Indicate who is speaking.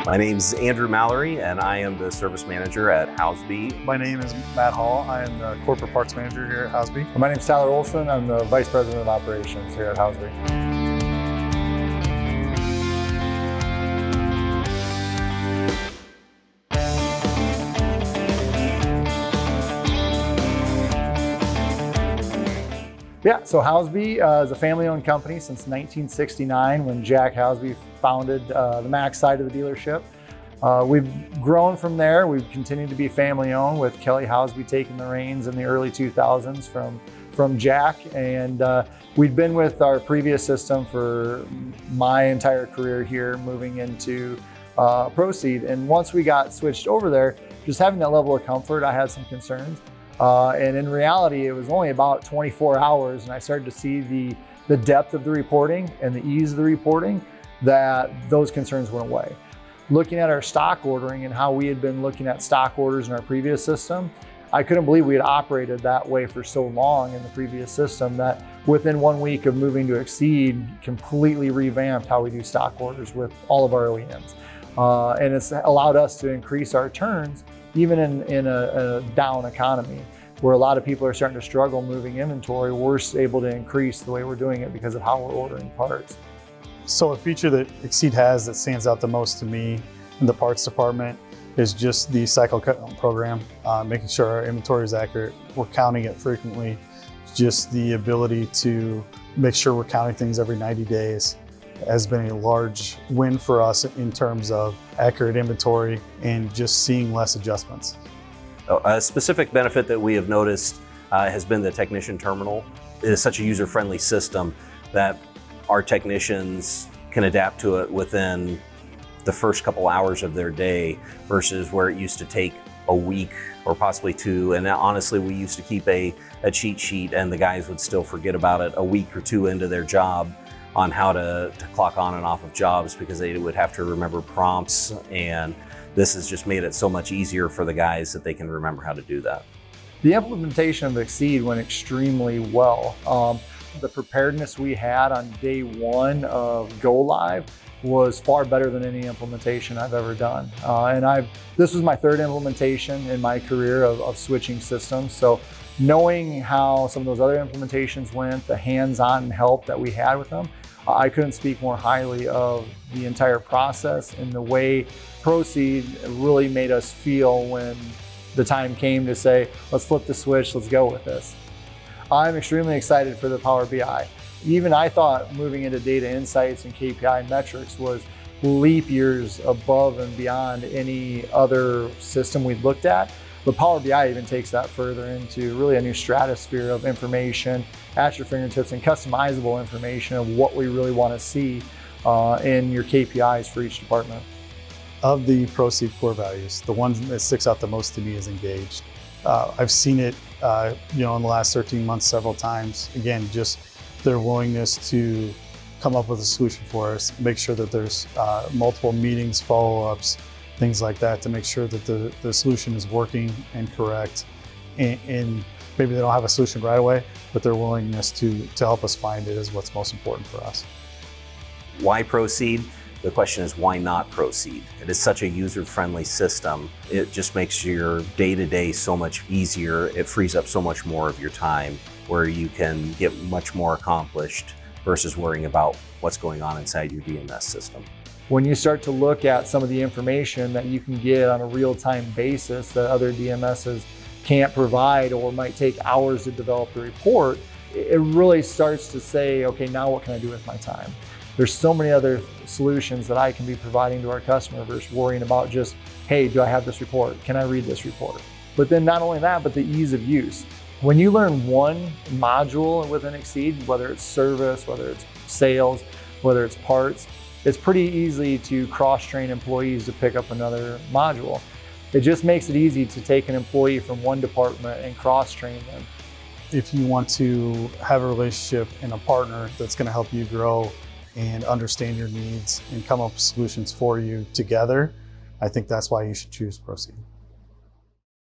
Speaker 1: My name's Andrew Mallory, and I am the service manager at Housby.
Speaker 2: My name is Matt Hall. I am the corporate parts manager here at Housby.
Speaker 3: My name is Tyler Olson. I'm the vice president of operations here at Housby. Yeah, so Housby is a family-owned company since 1969 when Jack Housby founded the Mac side of the dealership. We've grown from there. We've continued to be family-owned with Kelly Housby taking the reins in the early 2000s from Jack. And we'd been with our previous system for my entire career here, moving into Procede. And once we got switched over there, just having that level of comfort, I had some concerns. And in reality, it was only about 24 hours and I started to see the depth of the reporting and the ease of the reporting that those concerns went away. Looking at our stock ordering and how we had been looking at stock orders in our previous system, I couldn't believe we had operated that way for so long in the previous system that within 1 week of moving to Excede, completely revamped how we do stock orders with all of our OEMs. And it's allowed us to increase our turns even in a down economy where a lot of people are starting to struggle moving inventory. We're able to increase the way we're doing it because of how we're ordering parts.
Speaker 2: So a feature that Excede has that stands out the most to me in the parts department is just the cycle count program, making sure our inventory is accurate. We're counting it frequently. Just the ability to make sure we're counting things every 90 days has been a large win for us in terms of accurate inventory and just seeing less adjustments.
Speaker 1: A specific benefit that we have noticed has been the technician terminal. It is such a user-friendly system that our technicians can adapt to it within the first couple hours of their day versus where it used to take a week or possibly two. And honestly, we used to keep a cheat sheet and the guys would still forget about it a week or two into their job on how to clock on and off of jobs because they would have to remember prompts, and this has just made it so much easier for the guys that they can remember how to do that.
Speaker 3: The implementation of Excede went extremely well. The preparedness we had on day one of go live was far better than any implementation I've ever done. This was my third implementation in my career of switching systems. So knowing how some of those other implementations went, the hands-on help that we had with them, I couldn't speak more highly of the entire process and the way Procede really made us feel when the time came to say, let's flip the switch, let's go with this. I'm extremely excited for the Power BI. Even I thought moving into data insights and KPI metrics was leap years above and beyond any other system we'd looked at. But Power BI even takes that further into really a new stratosphere of information at your fingertips and customizable information of what we really want to see in your KPIs for each department.
Speaker 2: Of the Procede core values, the one that sticks out the most to me is engaged. I've seen it in the last 13 months several times. Again, just their willingness to come up with a solution for us, make sure that there's multiple meetings, follow-ups, things like that to make sure that the solution is working and correct. And maybe they don't have a solution right away, but their willingness to help us find it is what's most important for us.
Speaker 1: Why Procede? The question is, why not Procede? It is such a user-friendly system. It just makes your day-to-day so much easier. It frees up so much more of your time where you can get much more accomplished versus worrying about what's going on inside your DMS system.
Speaker 3: When you start to look at some of the information that you can get on a real-time basis that other DMSs can't provide or might take hours to develop the report, it really starts to say, okay, now what can I do with my time? There's so many other solutions that I can be providing to our customer versus worrying about just, hey, do I have this report? Can I read this report? But then not only that, but the ease of use. When you learn one module within Excede, whether it's service, whether it's sales, whether it's parts, it's pretty easy to cross-train employees to pick up another module. It just makes it easy to take an employee from one department and cross-train them.
Speaker 2: If you want to have a relationship and a partner that's going to help you grow and understand your needs and come up with solutions for you together, I think that's why you should choose Procede.